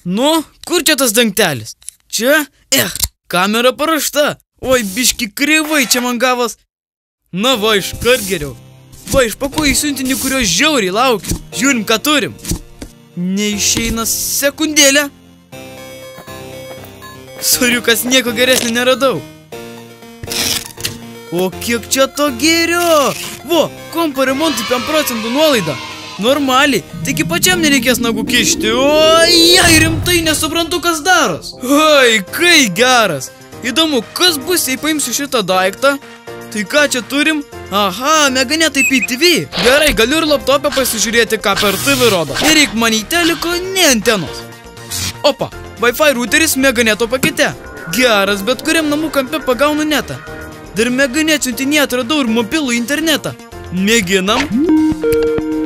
Nu, kur čia tas dangtelis? Čia? Kamera parašta. Oi, biški kreivai čia man gavas. Na va, iškart geriau. Va, išpakuoju į siuntinį, kurio žiauriai laukiu. Žiūrim, ką turim. Neišeina sekundėlę. Soriukas, nieko geresnį neradau. O kiek čia to gėrio? Vo, kompo remontui 5% nuolaida. Normaliai, taigi pačiam nereikės nagų kišti. Oi, rimtai nesuprantu, kas daros. Oi, kai geras. Įdomu, kas bus, jei paimsiu šitą daiktą? Tai ką čia turim? Aha, Meganetai PTV. Gerai, galiu ir laptopę pasižiūrėti, ką per TV rodo. Ir reik man į teliko, ne antenos. Opa, Wi-Fi routeris Meganeto pakete. Geras, bet kuriam namų kampe pagaunu netą. Dar Meganet siuntinėje atradau ir mobilų internetą. Mėginam.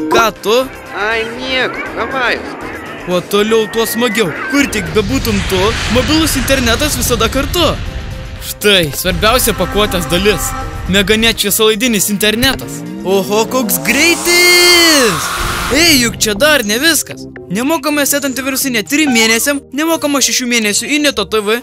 Ką tu? Ai, nieko, Havajus. O toliau tuo smagiau. Kur tik bebūtum tu, mobilus internetas visada kartu. Štai, svarbiausia pakuotės dalis. Meganet šviesolaidinis internetas. Oho, koks greitis! Ei, juk čia dar ne viskas. Nemokama set antivirusinė 3 mėnesiam, nemokama 6 mėnesių Ineto TV,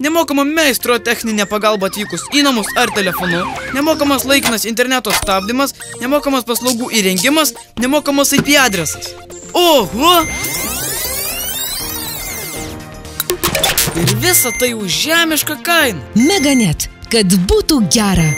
nemokama meistro techninė pagalba atvykus į namus ar telefonu, nemokamas laikinas interneto stabdymas, nemokamas paslaugų įrengimas, nemokamas IP adresas. Oho! Ir visa tai už žemišką kainą. Meganet, kad būtų gera.